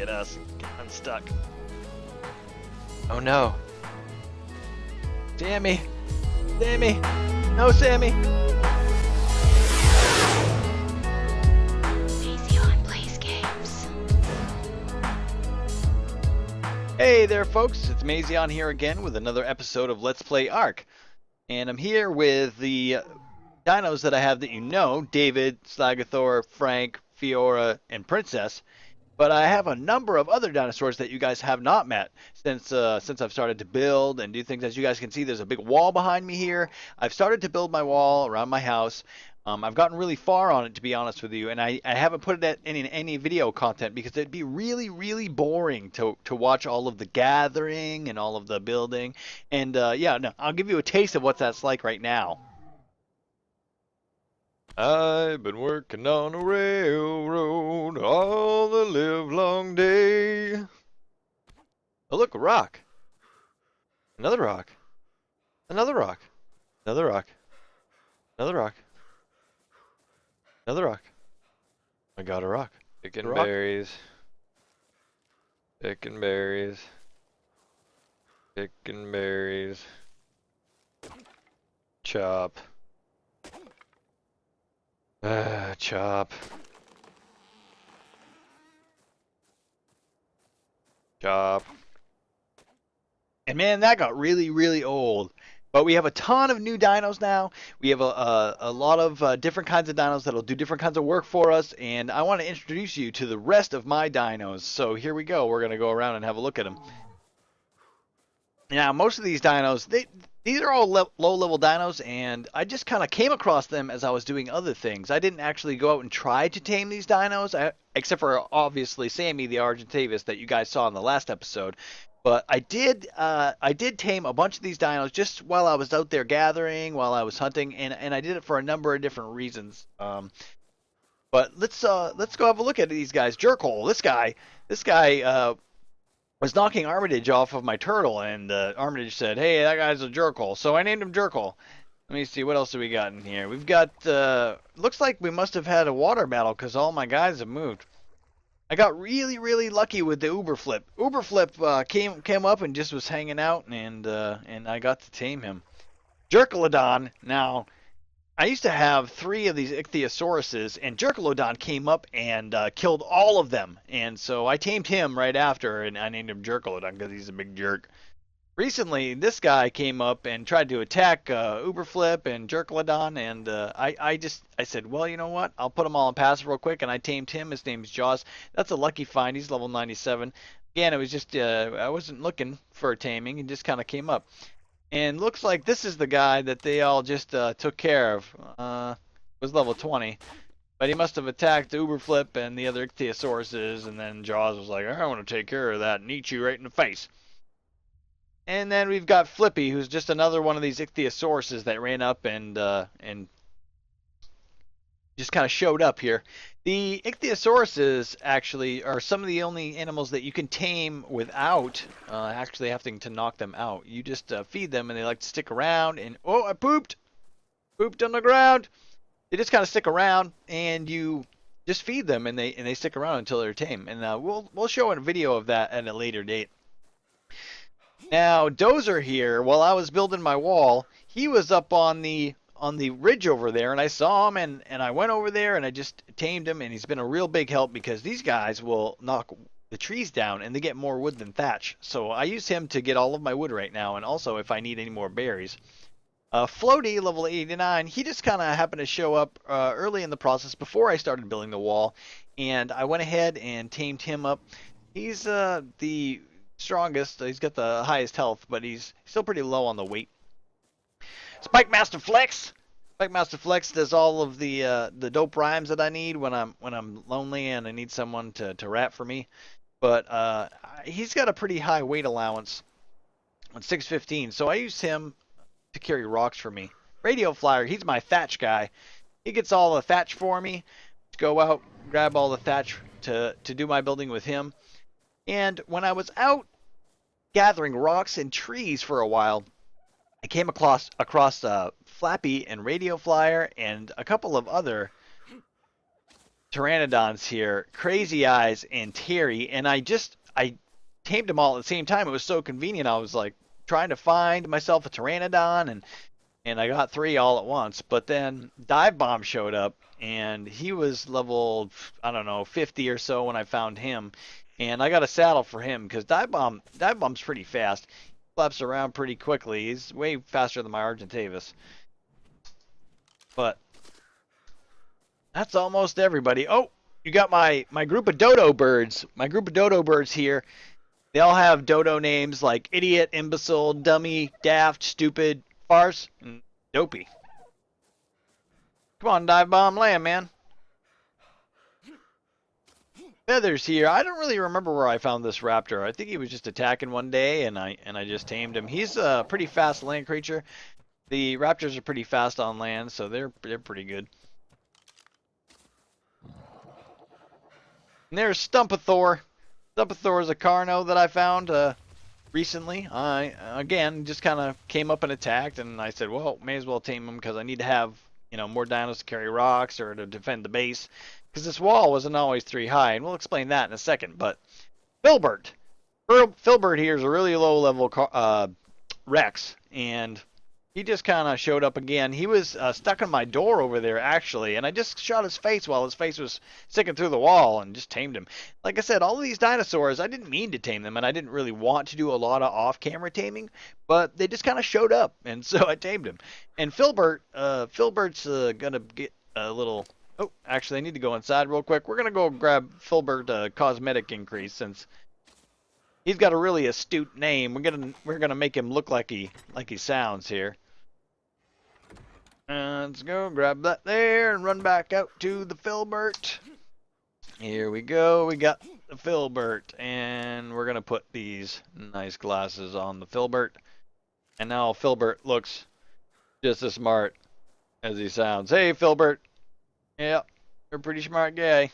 get us. Get unstuck. Oh no. Sammy! Sammy! No, Sammy! Mazion plays games. Hey there, folks. It's Mazion here again with another episode of Let's Play ARK. And I'm here with the dinos that I have that you know, David, Slagathor, Frank, Fiora, and Princess. But I have a number of other dinosaurs that you guys have not met since I've started to build and do things. As you guys can see, there's a big wall behind me here. I've started to build my wall around my house. I've gotten really far on it, to be honest with you, and I haven't put it in any video content because it'd be really, really boring to watch all of the gathering and all of the building. And yeah, no, I'll give you a taste of what that's like right now. I've been working on a railroad all the livelong day. Oh, look, a rock. Another rock. Another rock. Another rock. Another rock. Another rock. I got a rock. Picking rock. berries. Picking berries. Picking berries. Chop. Chop. Chop. And man, that got really, really old. But we have a ton of new dinos now. We have a lot of different kinds of dinos that'll do different kinds of work for us. And I want to introduce you to the rest of my dinos. So here we go. We're going to go around and have a look at them. Now, most of these dinos, these are all low-level dinos, and I just kind of came across them as I was doing other things. I didn't actually go out and try to tame these dinos, except for, obviously, Sammy, the Argentavis, that you guys saw in the last episode. But I did tame a bunch of these dinos just while I was out there gathering, while I was hunting, and I did it for a number of different reasons. But let's go have a look at these guys. Jerkhole, this guy was knocking Armitage off of my turtle, and Armitage said, "Hey, that guy's a jerkhole," so I named him Jerkhole. Let me see, what else do we got in here? We've got, looks like we must have had a water battle because all my guys have moved. I got really, really lucky with the Uberflip. Uberflip came up and just was hanging out, and I got to tame him. Jerkolodon, now, I used to have 3 of these ichthyosauruses, and Jerkolodon came up and killed all of them. And so I tamed him right after, and I named him Jerkolodon because he's a big jerk. Recently, this guy came up and tried to attack Uberflip and Jerkolodon, and I said, well, you know what? I'll put them all on passive real quick, and I tamed him. His name's Jaws. That's a lucky find. He's level 97. Again, it was just, I wasn't looking for a taming. He just kind of came up. And looks like this is the guy that they all just took care of. Was level 20. But he must have attacked Uberflip and the other ichthyosauruses, and then Jaws was like, I want to take care of that and eat you right in the face. And then we've got Flippy, who's just another one of these ichthyosauruses that ran up and just kind of showed up here. The ichthyosauruses actually are some of the only animals that you can tame without actually having to knock them out. You just feed them, and they like to stick around. And oh, I pooped! Pooped on the ground. They just kind of stick around, and you just feed them, and they stick around until they're tame. And we'll show a video of that at a later date. Now, Dozer here, while I was building my wall, he was up on the ridge over there, and I saw him, and I went over there, and I just tamed him, and he's been a real big help because these guys will knock the trees down, and they get more wood than thatch. So I use him to get all of my wood right now, and also if I need any more berries. Floaty, level 89, he just kind of happened to show up early in the process before I started building the wall, and I went ahead and tamed him up. He's the strongest. He's got the highest health, but he's still pretty low on the weight. Spike Master Flex. Spike Master Flex does all of the dope rhymes that I need when I'm lonely and I need someone to rap for me. But he's got a pretty high weight allowance on 615, so I use him to carry rocks for me. Radio Flyer, he's my thatch guy. He gets all the thatch for me. Let's go out, grab all the thatch to do my building with him. And when I was out gathering rocks and trees for a while, I came across Flappy and Radio Flyer and a couple of other pteranodons here, Crazy Eyes and Terry, and I tamed them all at the same time. It was so convenient. I was like trying to find myself a pteranodon, and I got 3 all at once. But then Dive Bomb showed up, and he was level, I don't know, 50 or so when I found him, and I got a saddle for him because Dive Bomb's pretty fast. He flaps around pretty quickly. He's way faster than my Argentavis. But that's almost everybody. Oh, you got my group of dodo birds. My group of dodo birds here. They all have dodo names like idiot, imbecile, dummy, daft, stupid, farce, and dopey. Come on, Dive Bomb, land, man. Feathers here. I don't really remember where I found this raptor. I think he was just attacking one day, and I just tamed him. He's a pretty fast land creature. The raptors are pretty fast on land, so they're pretty good. And there's Stumpathor. Stumpathor is a Carno that I found recently. I, again, just kind of came up and attacked, and I said, well, may as well tame him because I need to have, you know, more dinos to carry rocks or to defend the base. Because this wall wasn't always 3 high, and we'll explain that in a second. But Filbert. Filbert here is a really low-level Rex, and he just kind of showed up again. He was stuck in my door over there, actually, and I just shot his face while his face was sticking through the wall and just tamed him. Like I said, all of these dinosaurs, I didn't mean to tame them, and I didn't really want to do a lot of off-camera taming, but they just kind of showed up, and so I tamed him. And Filbert's going to get a little... Oh, actually, I need to go inside real quick. We're going to go grab Filbert cosmetic increase since he's got a really astute name. We're gonna make him look like he sounds here. Let's go grab that there and run back out to the Filbert. Here we go. We got the Filbert, and we're gonna put these nice glasses on the Filbert. And now Filbert looks just as smart as he sounds. Hey, Filbert. Yep, you're a pretty smart guy.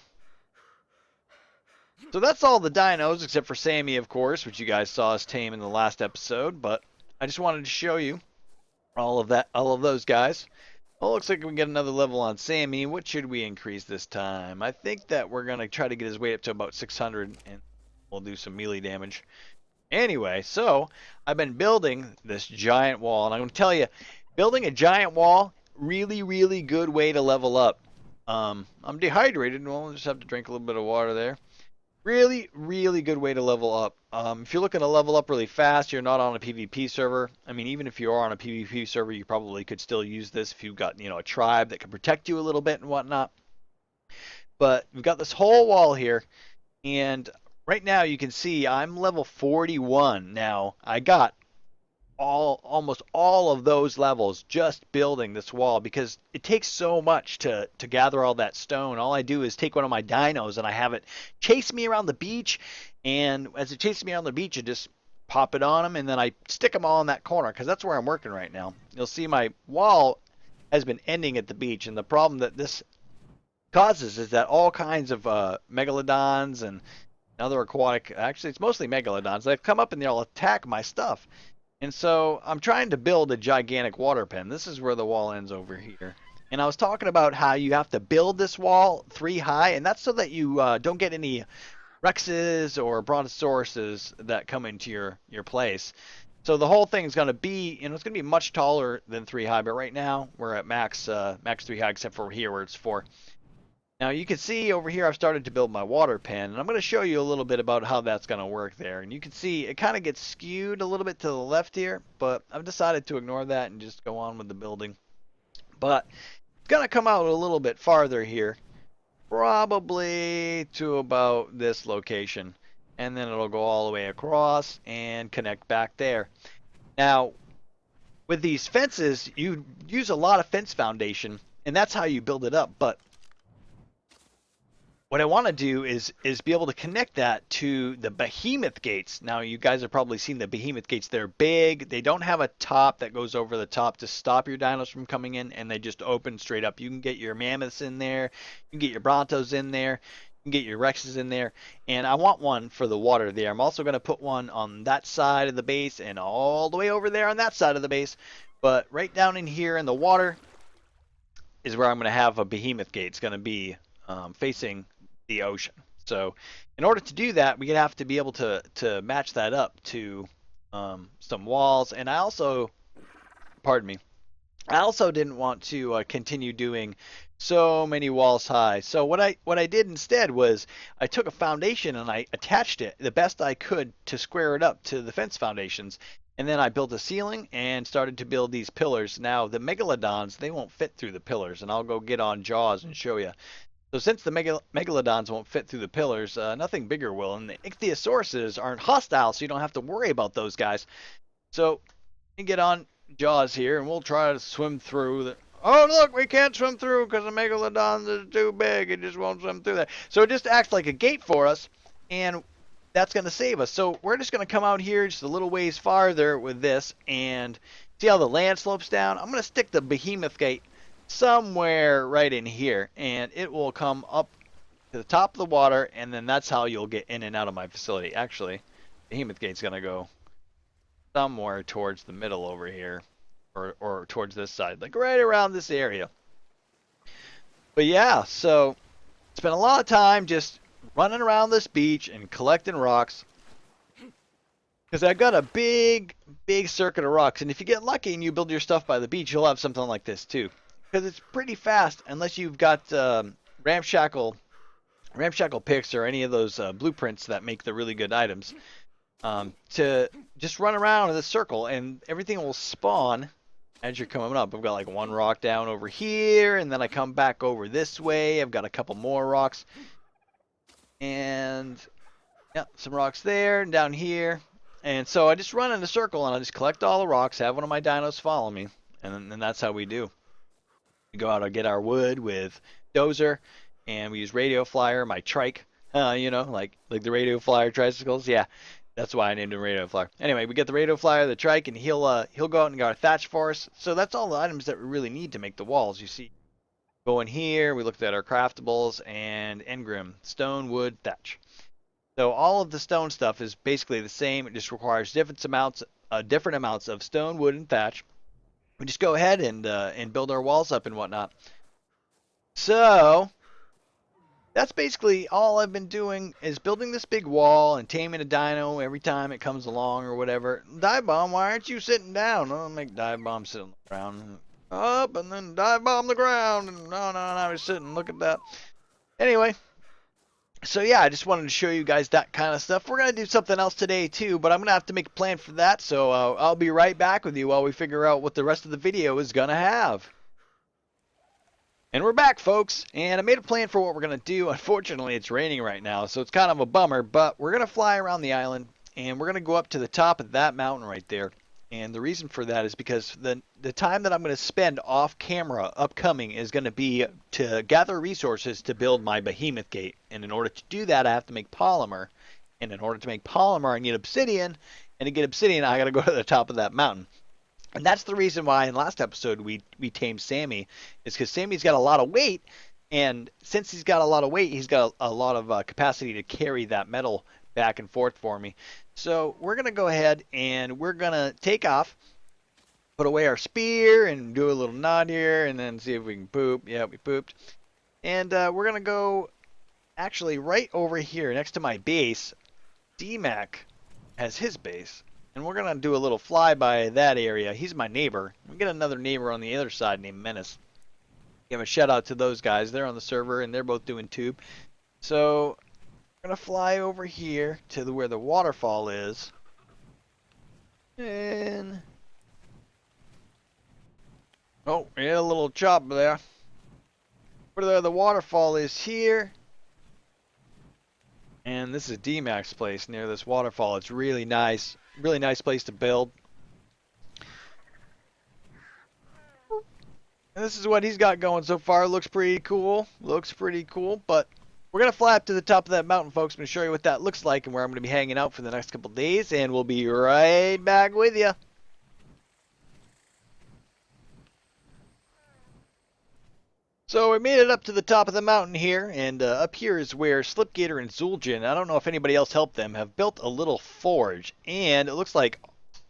So that's all the dinos, except for Sammy, of course, which you guys saw us tame in the last episode. But I just wanted to show you all of those guys. Well, looks like we get another level on Sammy. What should we increase this time? I think that we're going to try to get his weight up to about 600, and we'll do some melee damage. Anyway, so I've been building this giant wall, and I'm going to tell you, building a giant wall, really, really good way to level up. I'm dehydrated, and we'll just have to drink a little bit of water there. Really, really good way to level up. If you're looking to level up really fast, you're not on a PvP server. I mean, even if you are on a PvP server, you probably could still use this if you've got, you know, a tribe that can protect you a little bit and whatnot. But we've got this whole wall here, and right now you can see I'm level 41. Now, I got almost all of those levels just building this wall because it takes so much to gather all that stone. All I do is take one of my dinos and I have it chase me around the beach, and as it chases me around the beach, I just pop it on them, and then I stick them all in that corner because that's where I'm working right now. You'll see my wall has been ending at the beach, and the problem that this causes is that all kinds of megalodons and other aquatic, actually it's mostly megalodons, they've come up and they'll attack my stuff. And so I'm trying to build a gigantic water pen. This is where the wall ends over here. And I was talking about how you have to build this wall 3 high, and that's so that you don't get any Rexes or Brontosauruses that come into your place. So the whole thing is going to be, you know, it's going to be much taller than 3 high, but right now we're at max 3 high, except for here where it's 4. Now you can see over here I've started to build my water pen, and I'm going to show you a little bit about how that's going to work there. And you can see it kind of gets skewed a little bit to the left here, but I've decided to ignore that and just go on with the building. But it's going to come out a little bit farther here, probably to about this location, and then it'll go all the way across and connect back there. Now with these fences, you use a lot of fence foundation, and that's how you build it up. But what I want to do is be able to connect that to the behemoth gates. Now, you guys have probably seen the behemoth gates. They're big. They don't have a top that goes over the top to stop your dinos from coming in, and they just open straight up. You can get your mammoths in there. You can get your brontos in there. You can get your rexes in there. And I want one for the water there. I'm also going to put one on that side of the base and all the way over there on that side of the base. But right down in here in the water is where I'm going to have a behemoth gate. It's going to be facing the ocean. So in order to do that, we'd have to be able to match that up to some walls. And I also, pardon me, I also didn't want to continue doing so many walls high. So what I did instead was I took a foundation and I attached it the best I could to square it up to the fence foundations. And then I built a ceiling and started to build these pillars. Now the megalodons, they won't fit through the pillars, and I'll go get on Jaws and show you. So since the megalodons won't fit through the pillars, nothing bigger will. And the ichthyosauruses aren't hostile, so you don't have to worry about those guys. So you get on Jaws here, and we'll try to swim through the... Oh, look, we can't swim through because the megalodon is too big. It just won't swim through there. So it just acts like a gate for us, and that's going to save us. So we're just going to come out here just a little ways farther with this, and see how the land slopes down? I'm going to stick the behemoth gate somewhere right in here, and it will come up to the top of the water, and then that's how you'll get in and out of my facility. Actually, behemoth gate's going to go somewhere towards the middle over here, or towards this side, like right around this area. But yeah, so spent a lot of time just running around this beach and collecting rocks, because I got a big circuit of rocks, and if you get lucky and you build your stuff by the beach, you'll have something like this too, because it's pretty fast unless you've got ramshackle picks or any of those blueprints that make the really good items. To just run around in this circle, and everything will spawn as you're coming up. I've got like one rock down over here, and then I come back over this way. I've got a couple more rocks, and yeah, some rocks there and down here. And so I just run in a circle, and I just collect all the rocks, have one of my dinos follow me, and then that's how we do. We go out and get our wood with Dozer, and we use radio flyer, my trike, you know, like the radio flyer tricycles. Yeah, that's why I named him radio flyer. Anyway, we get the radio flyer, the trike, and he'll go out and get our thatch for us. So that's all the items that we really need to make the walls. You see, go in here, we looked at our craftables and Engrim, stone, wood, thatch. So all of the stone stuff is basically the same. It just requires different amounts of stone, wood, and thatch. We just go ahead and build our walls up and whatnot. So that's basically all I've been doing, is building this big wall and taming a dino every time it comes along or whatever. Dive bomb, why aren't you sitting down? I'll make dive bomb sit on the ground. Up and then dive bomb the ground. And no, I was sitting. Look at that. Anyway, so yeah, I just wanted to show you guys that kind of stuff. We're going to do something else today too, but I'm going to have to make a plan for that. So I'll be right back with you while we figure out what the rest of the video is going to have. And we're back, folks, and I made a plan for what we're going to do. Unfortunately, it's raining right now, so it's kind of a bummer, but we're going to fly around the island, and we're going to go up to the top of that mountain right there. And the reason for that is because the time that I'm going to spend off camera upcoming is going to be to gather resources to build my behemoth gate. And in order to do that, I have to make polymer. And in order to make polymer, I need obsidian. And to get obsidian, I got to go to the top of that mountain. And that's the reason why in last episode we tamed Sammy, is because Sammy's got a lot of weight, and since he's got a lot of weight, he's got a lot of capacity to carry that metal back and forth for me. So we're going to go ahead and we're going to take off, put away our spear, and do a little nod here, and then see if we can poop. Yeah, we pooped. And we're going to go actually right over here next to my base. D-Mac has his base. And we're going to do a little flyby that area. He's my neighbor. We get another neighbor on the other side named Menace. Give a shout out to those guys. They're on the server and they're both doing tube. So we're going to fly over here to where the waterfall is. And oh, we had a little chop there. Where the waterfall is here. And this is D-Mac's place near this waterfall. It's really nice. Really nice place to build. And this is what he's got going so far. Looks pretty cool. Looks pretty cool. But we're going to fly up to the top of that mountain, folks. I'm going to show you what that looks like and where I'm going to be hanging out for the next couple days. And we'll be right back with you. So we made it up to the top of the mountain here, and up here is where Slipgator and Zul'jin, I don't know if anybody else helped them, have built a little forge, and it looks like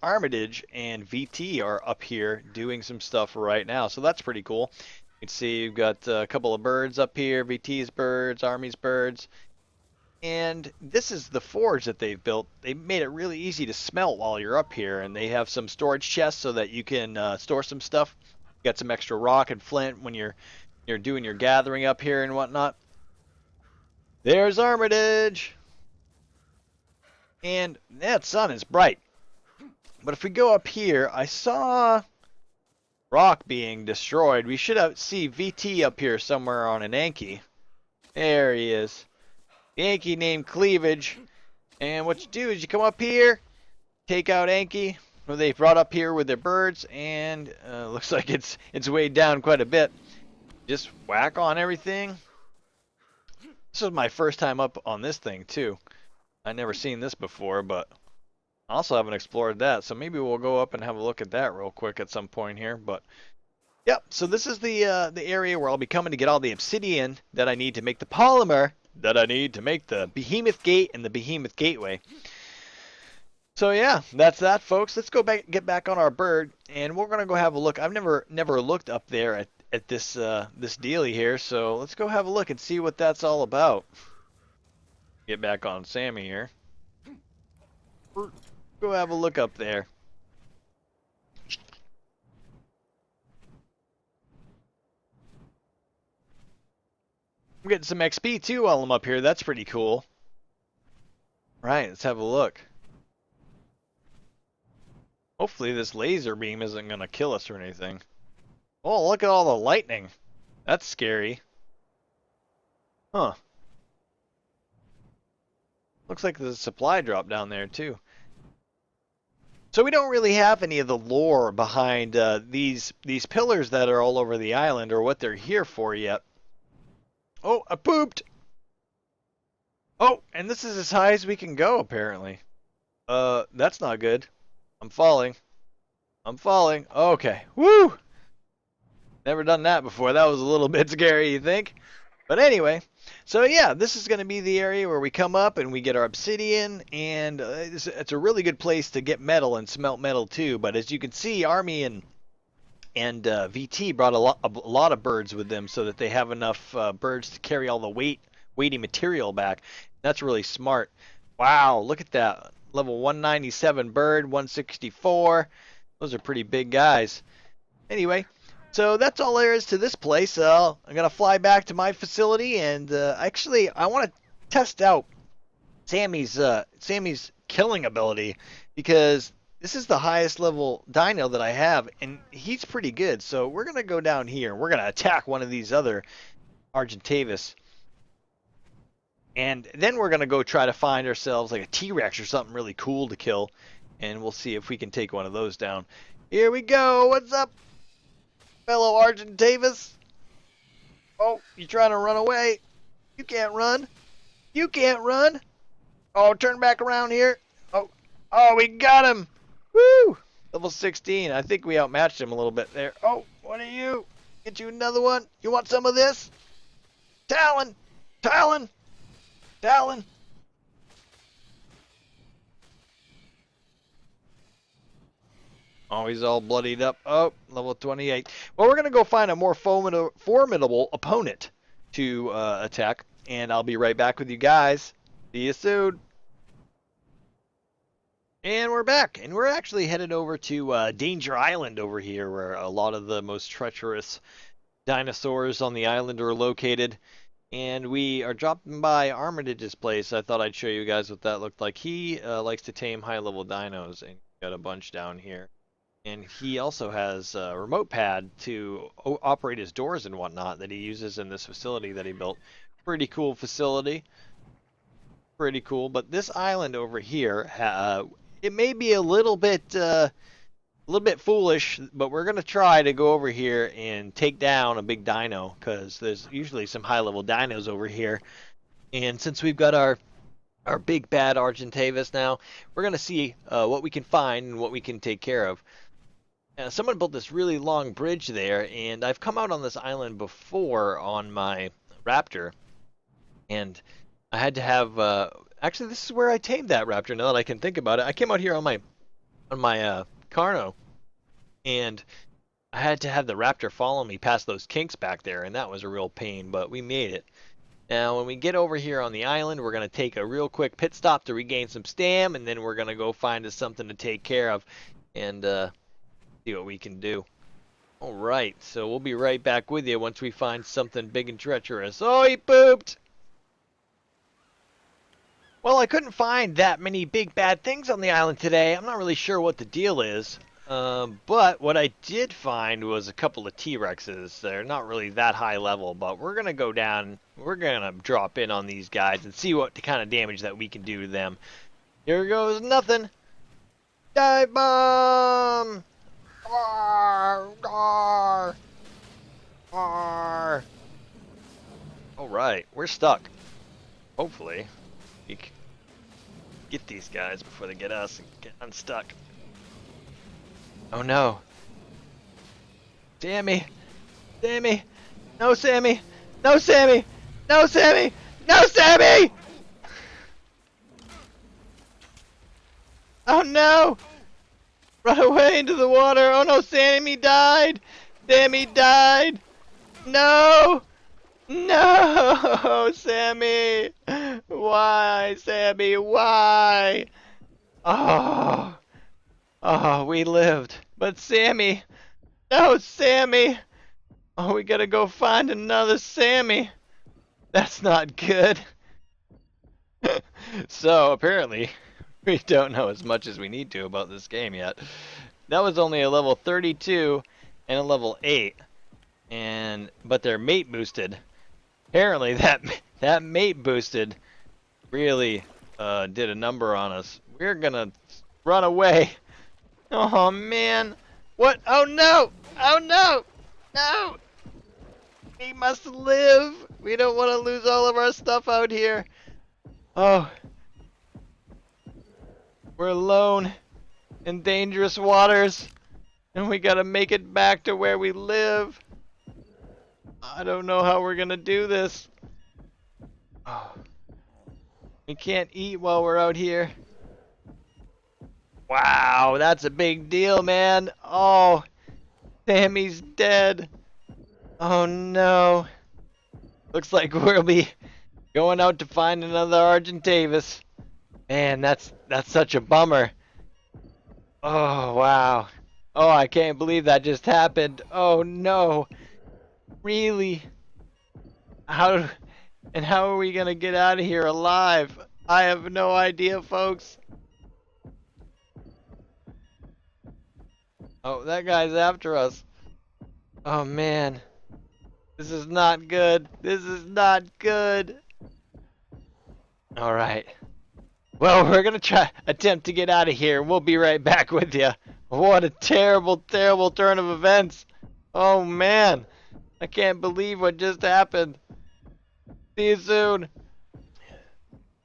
Armitage and VT are up here doing some stuff right now, so that's pretty cool. You can see you've got a couple of birds up here, VT's birds, Army's birds. And this is the forge that they've built. They made it really easy to smelt while you're up here, and they have some storage chests so that you can store some stuff. You got some extra rock and flint when you're doing your gathering up here and whatnot. There's Armitage, and that sun is bright. But if we go up here, I saw rock being destroyed. We should see VT up here somewhere on an Anki. There he is. Yankee named Cleavage, and what you do is you come up here, take out Anki, who they brought up here with their birds, and looks like it's weighed down quite a bit. Just whack on everything. This was my first time up on this thing too. I never seen this before, but I also haven't explored that, so maybe we'll go up and have a look at that real quick at some point here. But yep, so this is the area where I'll be coming to get all the obsidian that I need to make the polymer that I need to make the Behemoth Gate and the Behemoth Gateway. So yeah, that's that, folks. Let's go back, get back on our bird, and we're gonna go have a look. I've never looked up there at this this dealie here, so let's go have a look and see what that's all about. Get back on Sammy here. Go have a look up there. I'm getting some XP too while I'm up here. That's pretty cool. Right, let's have a look. Hopefully this laser beam isn't going to kill us or anything. Oh, look at all the lightning. That's scary. Huh. Looks like there's a supply drop down there too. So we don't really have any of the lore behind these pillars that are all over the island or what they're here for yet. Oh, I pooped! Oh, and this is as high as we can go, apparently. That's not good. I'm falling. I'm falling. Okay. Woo! Never done that before. That was a little bit scary, you think? But anyway, so yeah, this is going to be the area where we come up and we get our obsidian, and it's a really good place to get metal and smelt metal too. But as you can see, Army and VT brought a lot of birds with them so that they have enough birds to carry all the weighty material back. That's really smart. Wow, look at that. Level 197 bird, 164. Those are pretty big guys. Anyway, so that's all there is to this place. I'm going to fly back to my facility, and actually I want to test out Sammy's killing ability, because this is the highest level dino that I have, and he's pretty good. So we're going to go down here. We're going to attack one of these other Argentavis. And then we're going to go try to find ourselves like a T-Rex or something really cool to kill. And we'll see if we can take one of those down. Here we go. What's up, fellow Argentavis? Oh, you trying to run away? You can't run. You can't run. Oh, turn back around here. Oh, we got him. Woo! Level 16. I think we outmatched him a little bit there. Oh, what are you? Get you another one. You want some of this? Talon! Talon! Talon! Oh, he's all bloodied up. Oh, level 28. Well, we're going to go find a more formidable opponent to attack, and I'll be right back with you guys. See you soon. And we're back, and we're actually headed over to Danger Island over here, where a lot of the most treacherous dinosaurs on the island are located. And we are dropping by Armitage's place. I thought I'd show you guys what that looked like. He likes to tame high-level dinos, and got a bunch down here. And he also has a remote pad to operate his doors and whatnot that he uses in this facility that he built. Pretty cool facility. Pretty cool. But this island over here, it may be a little bit foolish, but we're going to try to go over here and take down a big dino, because there's usually some high-level dinos over here. And since we've got our big bad Argentavis now, we're going to see what we can find and what we can take care of. Someone built this really long bridge there, and I've come out on this island before on my Raptor, and I had to have actually, this is where I tamed that Raptor, now that I can think about it. I came out here on my Carno, and I I had to have the raptor follow me past those kinks back there, and that was a real pain, but we made it. Now, when we get over here on the island, we're going to take a real quick pit stop to regain some stam, and then we're going to go find us something to take care of and see what we can do. All right, so we'll be right back with you once we find something big and treacherous. Oh, he pooped! Well, I couldn't find that many big bad things on the island today. I'm not really sure what the deal is. But what I did find was a couple of T-Rexes. They're not really that high level, but we're going to go down. We're going to drop in on these guys and see what kind of damage that we can do to them. Here goes nothing. Dive bomb! Arr, arr, arr. All right, we're stuck. Hopefully, we can get these guys before they get us and get unstuck. Oh no. Sammy! Sammy! No, Sammy! No, Sammy! No, Sammy! No, Sammy! Oh no! Run away into the water! Oh no, Sammy died! Sammy died! No! No! Sammy! Why, Sammy? Why? Oh! Oh, we lived. But Sammy! No, Sammy! Oh, we gotta go find another Sammy. That's not good. So, apparently, we don't know as much as we need to about this game yet. That was only a level 32 and a level 8. But they're mate boosted. Apparently, that mate boosted really did a number on us. We're gonna run away. Oh man! What? Oh no! Oh no! No! We must live! We don't want to lose all of our stuff out here. Oh. We're alone in dangerous waters. And we gotta make it back to where we live. I don't know how we're gonna do this. Oh. We can't eat while we're out here. Wow, that's a big deal, man. Oh, Sammy's dead. Oh no. Looks like we'll be going out to find another Argentavis. Man, that's such a bummer. Oh, wow. Oh, I can't believe that just happened. Oh no. Really? How are we gonna get out of here alive? I have no idea, folks. Oh, that guy's after us. Oh man. This is not good. This is not good. Alright. Well, we're gonna attempt to get out of here. We'll be right back with you. What a terrible, terrible turn of events. Oh man. I can't believe what just happened. See you soon.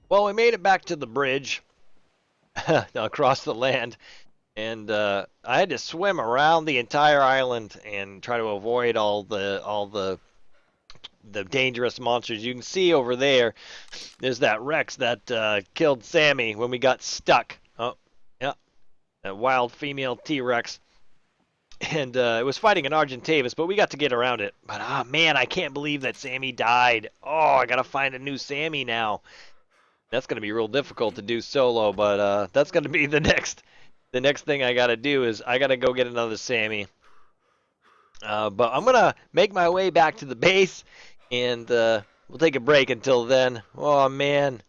Well, we made it back to the bridge. Across the land. And I had to swim around the entire island and try to avoid all the dangerous monsters. You can see over there, there's that Rex that killed Sammy when we got stuck. Oh, yeah, a wild female T-Rex. And it was fighting an Argentavis, but we got to get around it. But oh man, I can't believe that Sammy died. Oh, I gotta find a new Sammy now. That's gonna be real difficult to do solo, but that's gonna be the next thing I gotta do is I gotta go get another Sammy. But I'm gonna make my way back to the base, and we'll take a break until then. Oh man,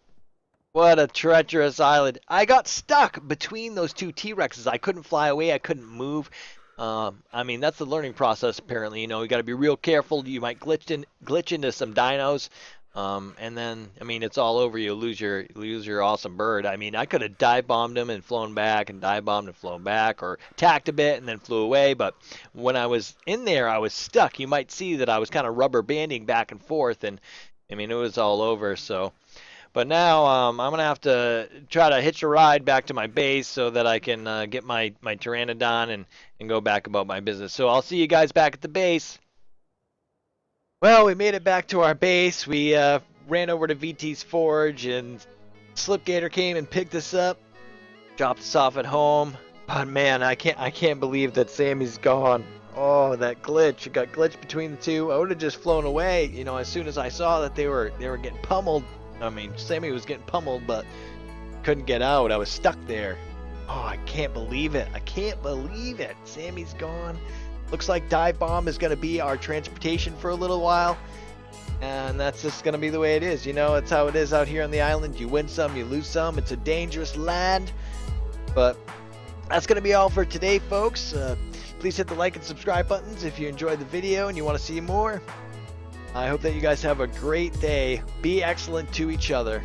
what a treacherous island! I got stuck between those two T-Rexes. I couldn't fly away. I couldn't move. I mean, that's the learning process. Apparently, you know, you got to be real careful. You might glitch into some dinos. And then, I mean, it's all over. You lose your awesome bird. I mean, I could have dive bombed him and flown back, and dive bombed and flown back, or tacked a bit and then flew away. But when I was in there, I was stuck. You might see that I was kind of rubber banding back and forth, and I mean, it was all over. So, but now I'm gonna have to try to hitch a ride back to my base so that I can get my Pteranodon and go back about my business. So I'll see you guys back at the base. Well, we made it back to our base. We ran over to VT's Forge, and Slipgator came and picked us up, dropped us off at home. But man, I can't believe that Sammy's gone. Oh, that glitch. It got glitched between the two. I would have just flown away, you know, as soon as I saw that they were getting pummeled. I mean, Sammy was getting pummeled, but couldn't get out. I was stuck there. Oh, I can't believe it. I can't believe it. Sammy's gone. Looks like Dive Bomb is going to be our transportation for a little while. And that's just going to be the way it is. You know, it's how it is out here on the island. You win some, you lose some. It's a dangerous land. But that's going to be all for today, folks. Please hit the like and subscribe buttons if you enjoyed the video and you want to see more. I hope that you guys have a great day. Be excellent to each other.